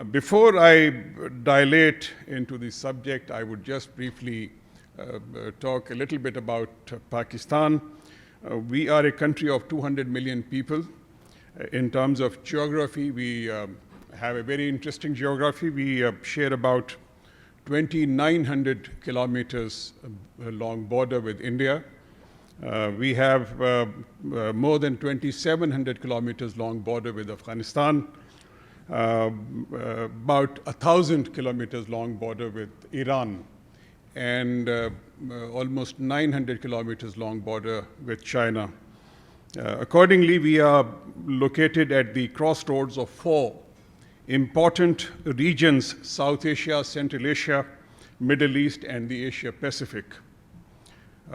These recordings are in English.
Before I dilate into the subject, I would just briefly talk a little bit about Pakistan. We are a country of 200 million people. In terms of geography, we have a very interesting geography. We share about 2,900 kilometers long border with India. We have more than 2,700 kilometers long border with Afghanistan, about 1,000 kilometers long border with Iran, and almost 900 kilometers long border with China. Accordingly, we are located at the crossroads of four important regions: South Asia, Central Asia, Middle East, and the Asia Pacific.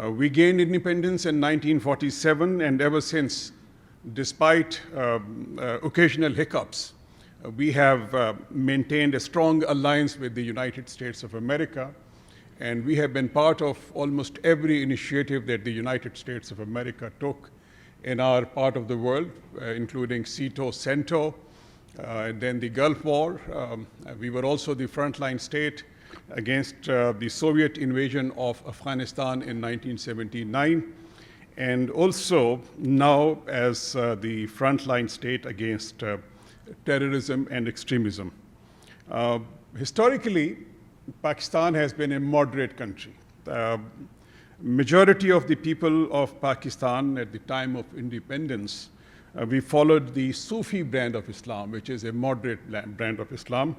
We gained independence in 1947, and ever since, despite occasional hiccups, we have maintained a strong alliance with the United States of America, and we have been part of almost every initiative that the United States of America took in our part of the world, including CETO, CENTO, and then the Gulf War. We were also the frontline state against the Soviet invasion of Afghanistan in 1979, and also now as the frontline state against terrorism and extremism. Historically, Pakistan has been a moderate country. Majority of the people of Pakistan at the time of independence, we followed the Sufi brand of Islam, which is a moderate brand of Islam.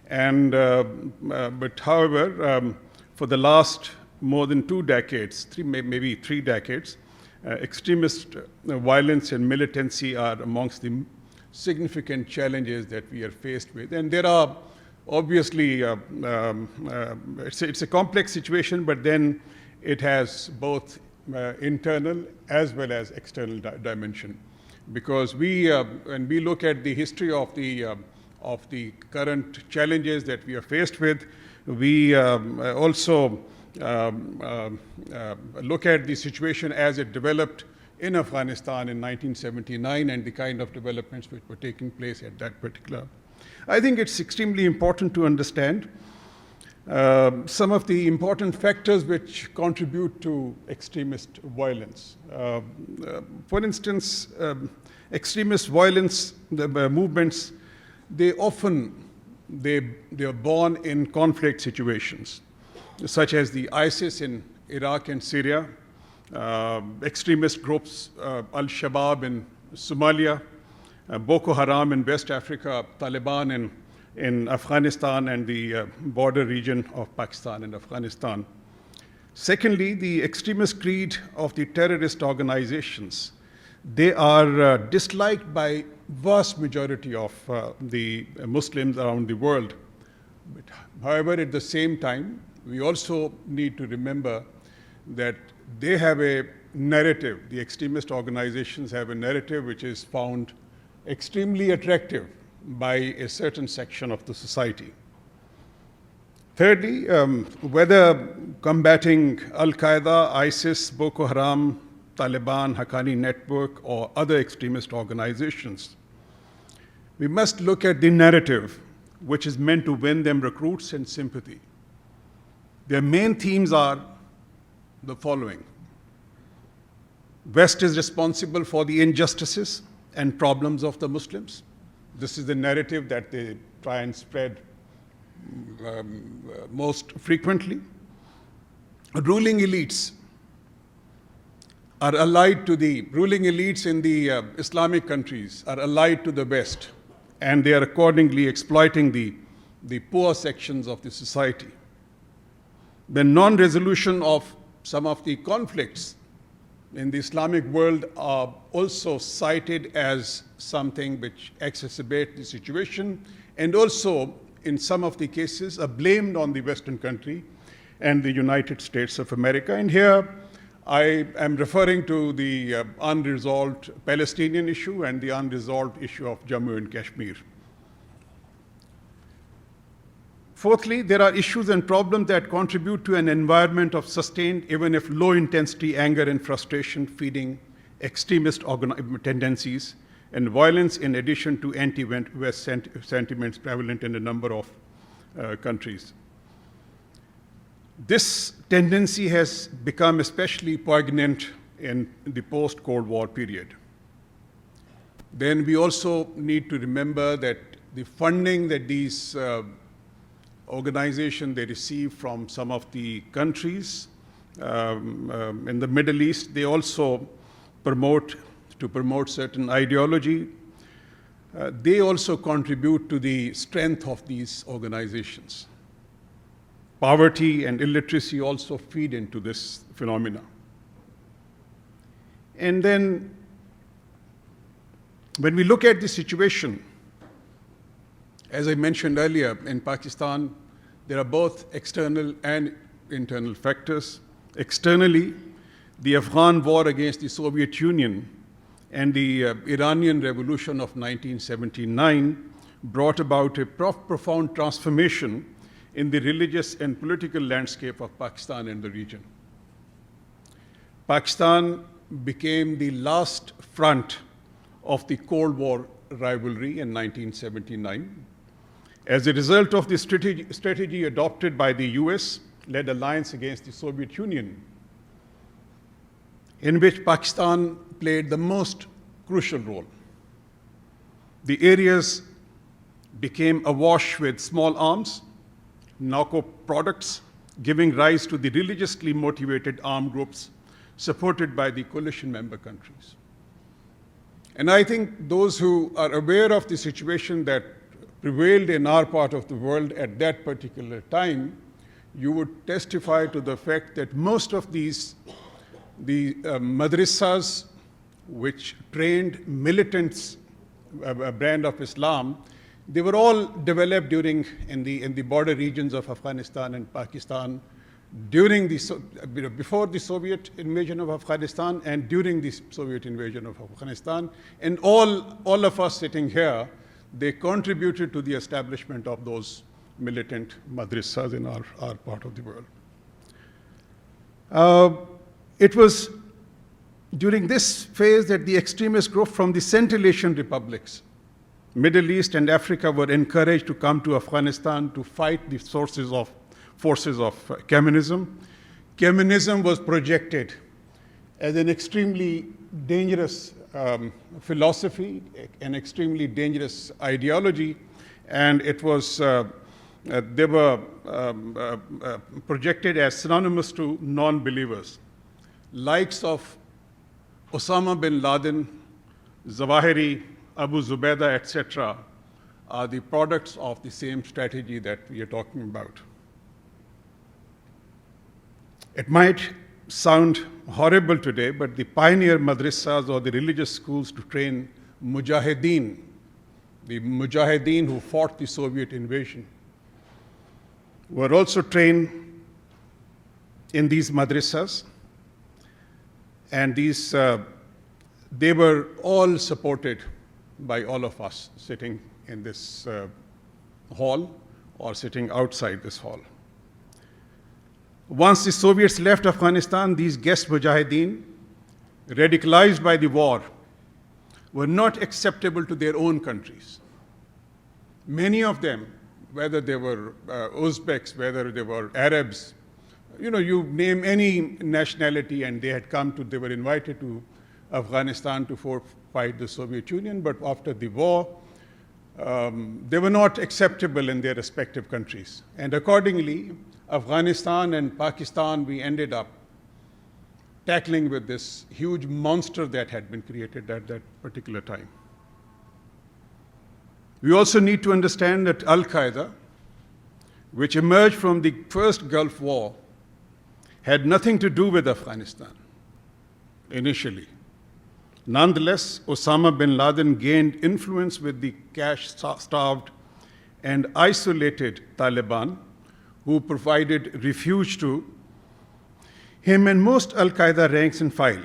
And, but however, for the last more than 2 decades, maybe three decades, extremist violence and militancy are amongst the significant challenges that we are faced with. And there are obviously, it's a complex situation, but then it has both internal as well as external dimension. Because when we look at the history of the current challenges that we are faced with, we also look at the situation as it developed in Afghanistan in 1979 and the kind of developments which were taking place at that particular. I think it's extremely important to understand some of the important factors which contribute to extremist violence. For instance, extremist violence, the movements, they are born in conflict situations, such as the ISIS in Iraq and Syria, extremist groups, Al-Shabaab in Somalia, Boko Haram in West Africa, Taliban in Afghanistan and the border region of Pakistan and Afghanistan. Secondly, the extremist creed of the terrorist organizations. They are disliked by vast majority of the Muslims around the world. But, however, at the same time, we also need to remember that they have a narrative. The extremist organizations have a narrative which is found extremely attractive by a certain section of the society. Thirdly, whether combating Al-Qaeda, ISIS, Boko Haram, Taliban, Haqqani Network, or other extremist organizations, we must look at the narrative which is meant to win them recruits and sympathy. Their main themes are the following. West is responsible for the injustices and problems of the Muslims. This is the narrative that they try and spread most frequently. Ruling elites are allied to the ruling elites in the Islamic countries are allied to the West, and they are accordingly exploiting the poor sections of the society. The non-resolution of some of the conflicts in the Islamic world are also cited as something which exacerbates the situation, and also in some of the cases are blamed on the Western country and the United States of America. And here I am referring to the unresolved Palestinian issue and the unresolved issue of Jammu and Kashmir. Fourthly, there are issues and problems that contribute to an environment of sustained, even if low intensity, anger and frustration, feeding extremist tendencies and violence, in addition to anti-West sentiments prevalent in a number of countries. This tendency has become especially poignant in the post-Cold War period. Then we also need to remember that the funding that these organizations they receive from some of the countries in the Middle East, they also promote certain ideology. They also contribute to the strength of these organizations. Poverty and illiteracy also feed into this phenomena. And then when we look at the situation, as I mentioned earlier, in Pakistan, there are both external and internal factors. Externally, the Afghan war against the Soviet Union and the Iranian Revolution of 1979 brought about a profound transformation in the religious and political landscape of Pakistan and the region. Pakistan became the last front of the Cold War rivalry in 1979. As a result of the strategy adopted by the US-led alliance against the Soviet Union, in which Pakistan played the most crucial role. The areas became awash with small arms, narco products, giving rise to the religiously motivated armed groups supported by the coalition member countries. And I think those who are aware of the situation that prevailed in our part of the world at that particular time, you would testify to the fact that most of these, the madrasas which trained militants, a brand of Islam, they were all developed in the border regions of Afghanistan and Pakistan before the Soviet invasion of Afghanistan and during the Soviet invasion of Afghanistan. And all of us sitting here, they contributed to the establishment of those militant madrasas in our part of the world. It was during this phase that the extremist group from the Central Asian republics, Middle East and Africa were encouraged to come to Afghanistan to fight the forces of communism. Communism was projected as an extremely dangerous philosophy, an extremely dangerous ideology, and it was they were projected as synonymous to non-believers. Likes of Osama bin Laden, Zawahiri, Abu Zubaydah, etc., are the products of the same strategy that we are talking about. It might sound horrible today, but the pioneer madrasas or the religious schools to train mujahideen, the mujahideen who fought the Soviet invasion, were also trained in these madrasas, and these they were all supported by all of us sitting in this hall or sitting outside this hall. Once the Soviets left Afghanistan, these guest mujahideen, radicalized by the war, were not acceptable to their own countries. Many of them, whether they were Uzbeks, whether they were Arabs, you name any nationality, and they were invited to Afghanistan to fight the Soviet Union, but after the war, they were not acceptable in their respective countries. And accordingly, Afghanistan and Pakistan, we ended up tackling with this huge monster that had been created at that particular time. We also need to understand that Al-Qaeda, which emerged from the first Gulf War, had nothing to do with Afghanistan initially. Nonetheless, Osama bin Laden gained influence with the cash-starved and isolated Taliban, who provided refuge to him and most Al-Qaeda ranks and file.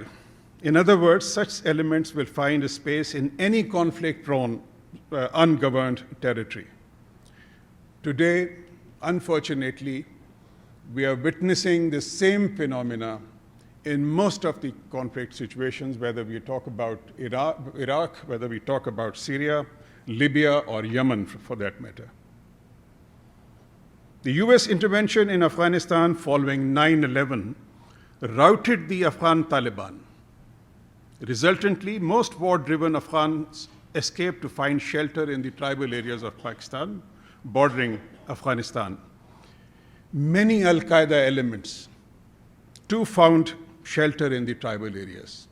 In other words, such elements will find a space in any conflict-prone, ungoverned territory. Today, unfortunately, we are witnessing the same phenomena in most of the conflict situations, whether we talk about Iraq, whether we talk about Syria, Libya, or Yemen, for that matter. The US intervention in Afghanistan following 9/11 routed the Afghan Taliban. Resultantly, most war-driven Afghans escaped to find shelter in the tribal areas of Pakistan bordering Afghanistan. Many Al-Qaeda elements too found shelter in the tribal areas.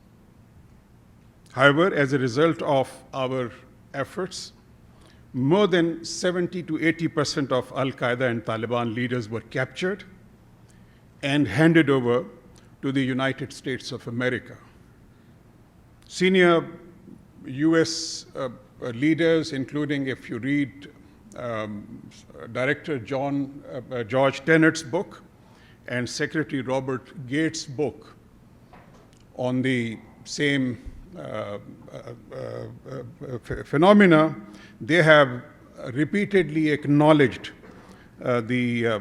However, as a result of our efforts, more than 70 to 80% of Al-Qaeda and Taliban leaders were captured and handed over to the United States of America. Senior US leaders, including, if you read Director George Tenet's book and Secretary Robert Gates' book on the same phenomena, they have repeatedly acknowledged the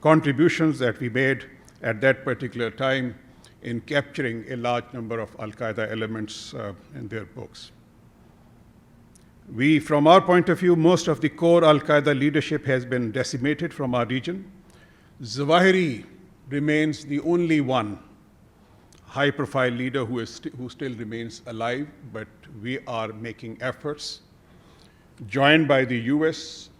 contributions that we made at that particular time in capturing a large number of Al-Qaeda elements in their books. From our point of view, most of the core Al-Qaeda leadership has been decimated from our region. Zawahiri remains the only one high-profile leader who still remains alive, but we are making efforts, joined by the US,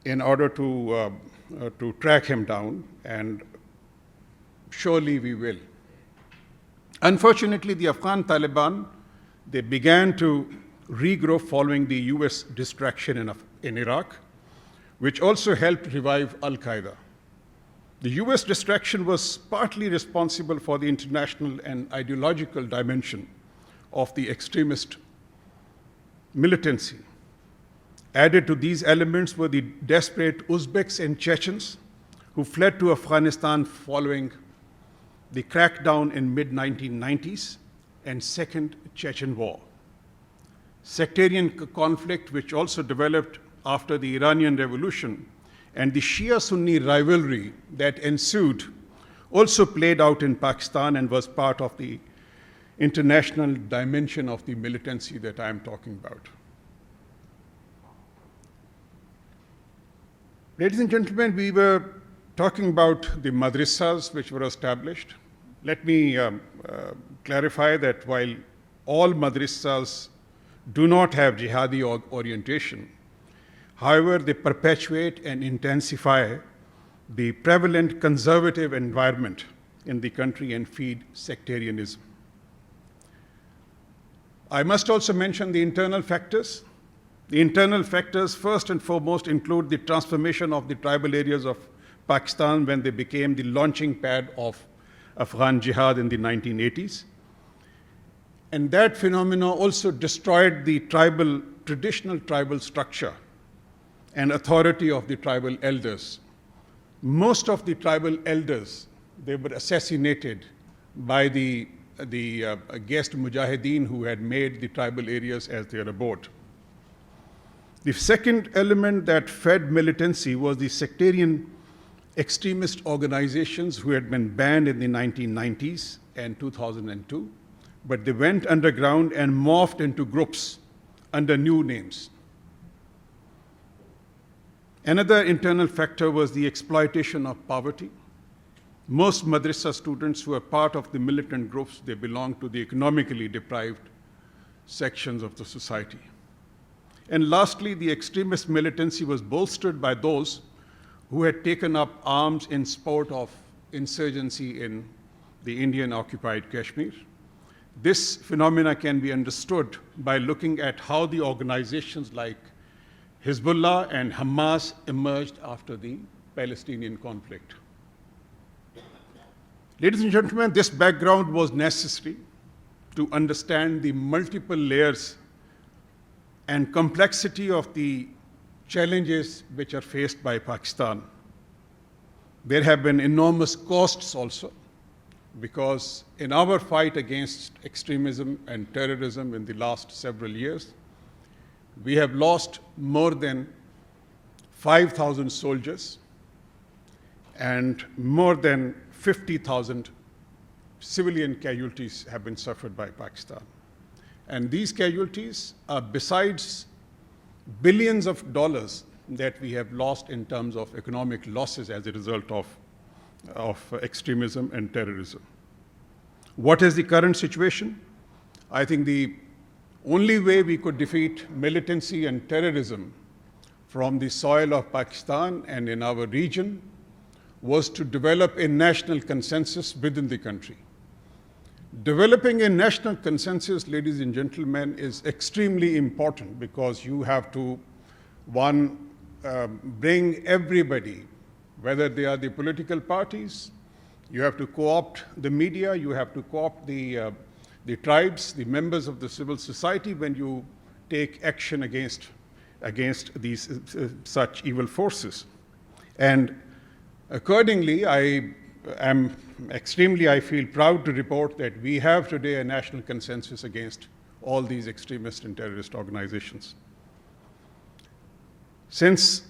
in order to track him down, and surely we will. Unfortunately, the Afghan Taliban, they began to regrow following the US distraction in Iraq, which also helped revive Al-Qaeda. The US distraction was partly responsible for the international and ideological dimension of the extremist militancy. Added to these elements were the desperate Uzbeks and Chechens who fled to Afghanistan following the crackdown in mid-1990s and Second Chechen War. Sectarian conflict, which also developed after the Iranian Revolution, and the Shia-Sunni rivalry that ensued also played out in Pakistan and was part of the international dimension of the militancy that I am talking about. Ladies and gentlemen, we were talking about the madrasas which were established. Let me clarify that while all madrasas do not have jihadi orientation, however, they perpetuate and intensify the prevalent conservative environment in the country and feed sectarianism. I must also mention the internal factors. The internal factors, first and foremost, include the transformation of the tribal areas of Pakistan when they became the launching pad of Afghan jihad in the 1980s. And that phenomena also destroyed the traditional tribal structure and authority of the tribal elders. Most of the tribal elders, they were assassinated by the guest mujahideen who had made the tribal areas as their abode. The second element that fed militancy was the sectarian extremist organizations who had been banned in the 1990s and 2002, but they went underground and morphed into groups under new names. Another internal factor was the exploitation of poverty. Most madrasa students who are part of the militant groups, they belong to the economically deprived sections of the society. And lastly, the extremist militancy was bolstered by those who had taken up arms in support of insurgency in the Indian-occupied Kashmir. This phenomena can be understood by looking at how the organizations like Hezbollah and Hamas emerged after the Palestinian conflict. Ladies and gentlemen, this background was necessary to understand the multiple layers and complexity of the challenges which are faced by Pakistan. There have been enormous costs also, because in our fight against extremism and terrorism in the last several years, we have lost more than 5,000 soldiers and more than 50,000 civilian casualties have been suffered by Pakistan. And these casualties are besides billions of dollars that we have lost in terms of economic losses as a result of extremism and terrorism. What is the current situation? I think the only way we could defeat militancy and terrorism from the soil of Pakistan and in our region was to develop a national consensus within the country. Developing a national consensus, ladies and gentlemen, is extremely important because you have to, one, bring everybody, whether they are the political parties, you have to co-opt the media, you have to co-opt the tribes, the members of the civil society when you take action against these such evil forces. And accordingly, I feel proud to report that we have today a national consensus against all these extremist and terrorist organizations. Since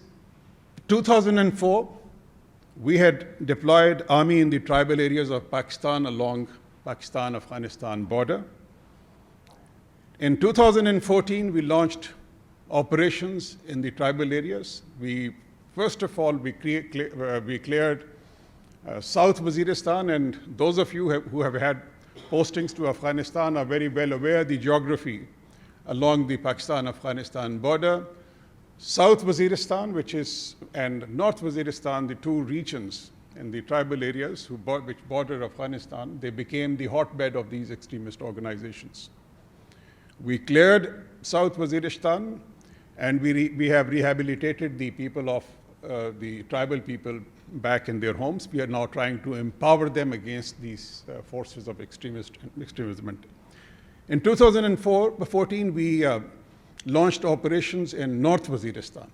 2004, we had deployed army in the tribal areas of Pakistan along Pakistan-Afghanistan border. In 2014, we launched operations in the tribal areas. First of all, we cleared South Waziristan, and those of you who have had postings to Afghanistan are very well aware of the geography along the Pakistan-Afghanistan border. South Waziristan, and North Waziristan, the two regions in the tribal areas which border Afghanistan, they became the hotbed of these extremist organizations. We cleared South Waziristan, and we have rehabilitated the people of the tribal people back in their homes. We are now trying to empower them against these forces of extremism. In 2014, we launched operations in North Waziristan.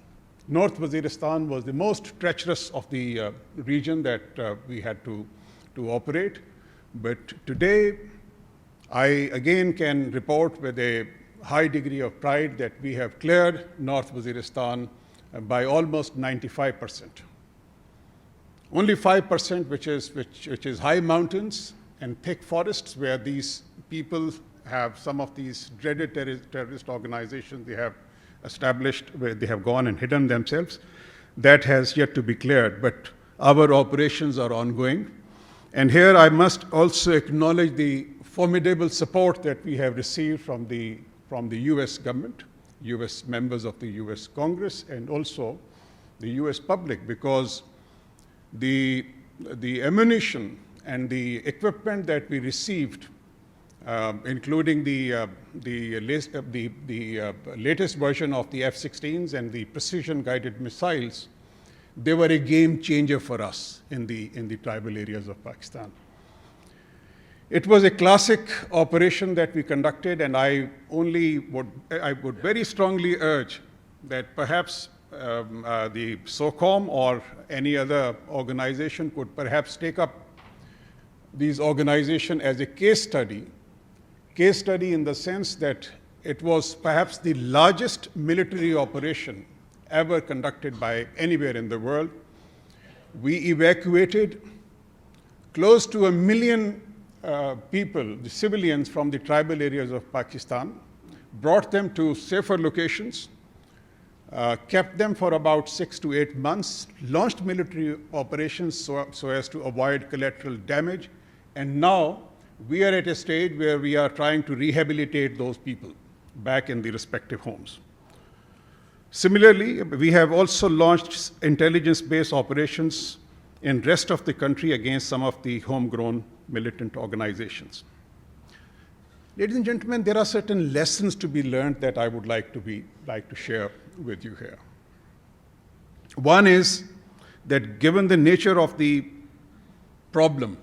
North Waziristan was the most treacherous of the region that we had to operate. But today, I again can report with a high degree of pride that we have cleared North Waziristan by almost 95%. Only 5%, which is high mountains and thick forests, where these people have some of these dreaded terrorist organizations they have established, where they have gone and hidden themselves. That has yet to be cleared, but our operations are ongoing. And here I must also acknowledge the formidable support that we have received from the US government, US members of the US Congress, and also the US public, because the ammunition and the equipment that we received, including the latest version of the F-16s and the precision-guided missiles, they were a game changer for us in the tribal areas of Pakistan. It was a classic operation that we conducted, and I would very strongly urge that perhaps the SOCOM or any other organization could perhaps take up these organizations as a case study in the sense that it was perhaps the largest military operation ever conducted by anywhere in the world. We evacuated close to 1 million people, the civilians from the tribal areas of Pakistan, brought them to safer locations, kept them for about 6 to 8 months, launched military operations so as to avoid collateral damage, and now we are at a stage where we are trying to rehabilitate those people back in the respective homes. Similarly, we have also launched intelligence-based operations in the rest of the country against some of the homegrown militant organizations. Ladies and gentlemen, there are certain lessons to be learned that I would like to share with you here. One is that given the nature of the problem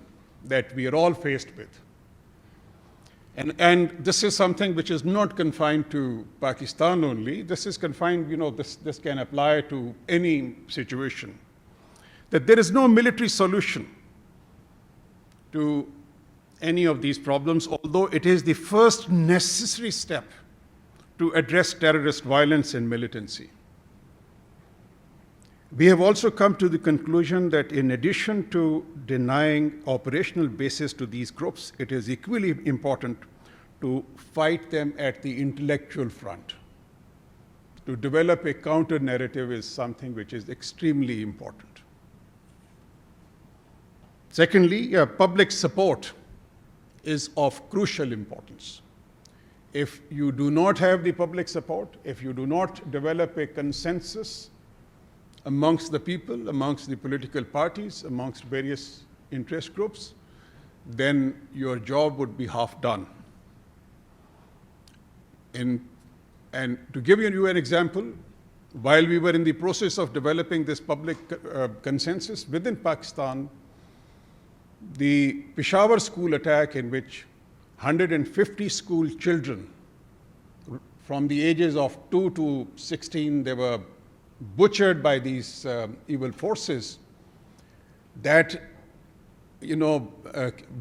that we are all faced with, and this is something which is not confined to Pakistan only, this is confined, this can apply to any situation, that there is no military solution to any of these problems, although it is the first necessary step to address terrorist violence and militancy. We have also come to the conclusion that in addition to denying operational basis to these groups, it is equally important to fight them at the intellectual front. To develop a counter-narrative is something which is extremely important. Secondly, public support is of crucial importance. If you do not have the public support, if you do not develop a consensus amongst the people, amongst the political parties, amongst various interest groups, then your job would be half done. And to give you an example, while we were in the process of developing this public consensus within Pakistan, the Peshawar school attack, in which 150 school children from the ages of 2 to 16, they were butchered by these evil forces, that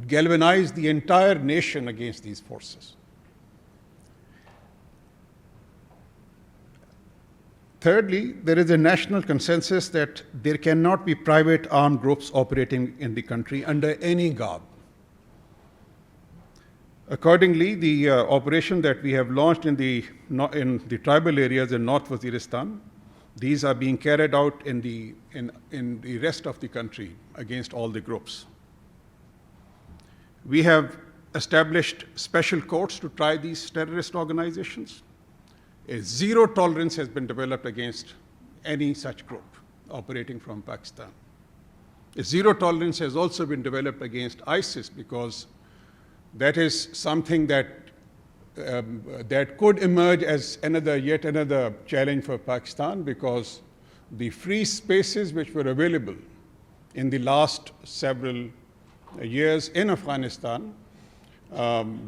galvanized the entire nation against these forces. Thirdly, there is a national consensus that there cannot be private armed groups operating in the country under any garb. Accordingly, the operation that we have launched in the tribal areas in North Waziristan, these are being carried out in the rest of the country against all the groups. We have established special courts to try these terrorist organizations. A zero tolerance has been developed against any such group operating from Pakistan. A zero tolerance has also been developed against ISIS, because that is something that could emerge as yet another challenge for Pakistan, because the free spaces which were available in the last several years in Afghanistan,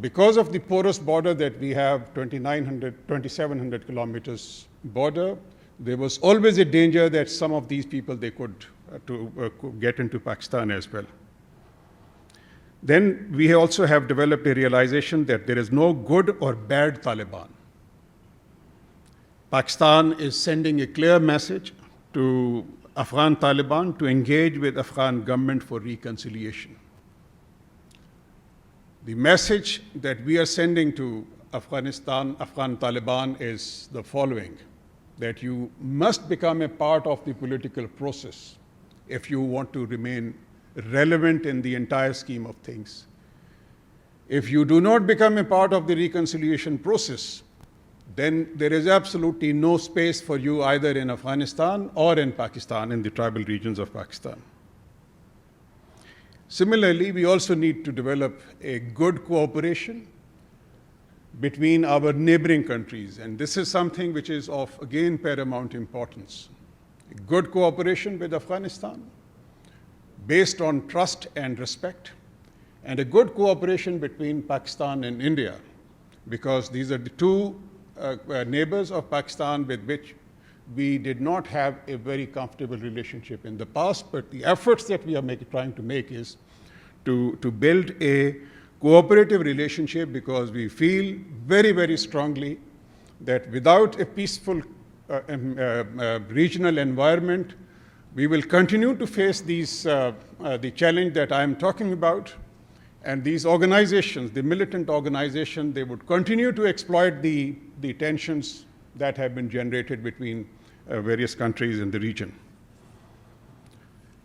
because of the porous border that we have, 2,700 kilometers border, there was always a danger that some of these people, they could get into Pakistan as well. Then we also have developed a realization that there is no good or bad Taliban. Pakistan is sending a clear message to Afghan Taliban to engage with Afghan government for reconciliation. The message that we are sending to Afghan Taliban is the following: that you must become a part of the political process if you want to remain relevant in the entire scheme of things. If you do not become a part of the reconciliation process, then there is absolutely no space for you either in Afghanistan or in Pakistan, in the tribal regions of Pakistan. Similarly, we also need to develop a good cooperation between our neighboring countries, and this is something which is of, again, paramount importance. A good cooperation with Afghanistan, based on trust and respect, and a good cooperation between Pakistan and India, because these are the two neighbors of Pakistan with which we did not have a very comfortable relationship in the past, but the efforts that we are trying to make is to build a cooperative relationship, because we feel very, very strongly that without a peaceful regional environment, we will continue to face the challenge that I am talking about, and these organizations, the militant organizations, they would continue to exploit the tensions that have been generated between various countries in the region.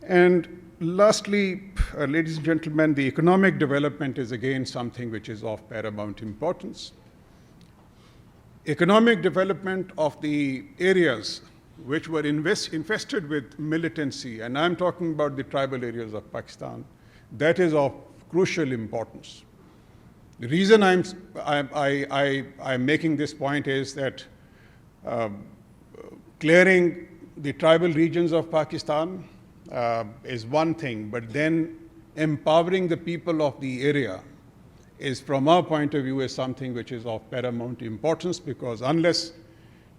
And lastly, ladies and gentlemen, the economic development is again something which is of paramount importance. Economic development of the areas which were infested with militancy, and I'm talking about the tribal areas of Pakistan, that is of crucial importance. The reason I'm making this point is that clearing the tribal regions of Pakistan is one thing, but then empowering the people of the area is, from our point of view, is something which is of paramount importance, because unless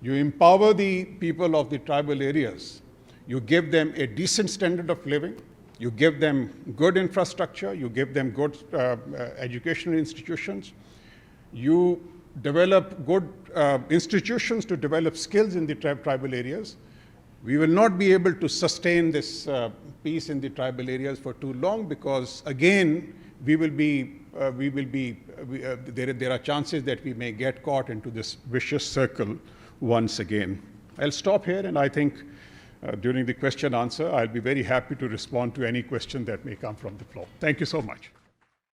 you empower the people of the tribal areas, you give them a decent standard of living, you give them good infrastructure, you give them good educational institutions, you develop good institutions to develop skills in the tribal areas, We will not be able to sustain this peace in the tribal areas for too long because, again, there are chances that we may get caught into this vicious circle once again. I'll stop here, and I think during the question answer, I'll be very happy to respond to any question that may come from the floor. Thank you so much.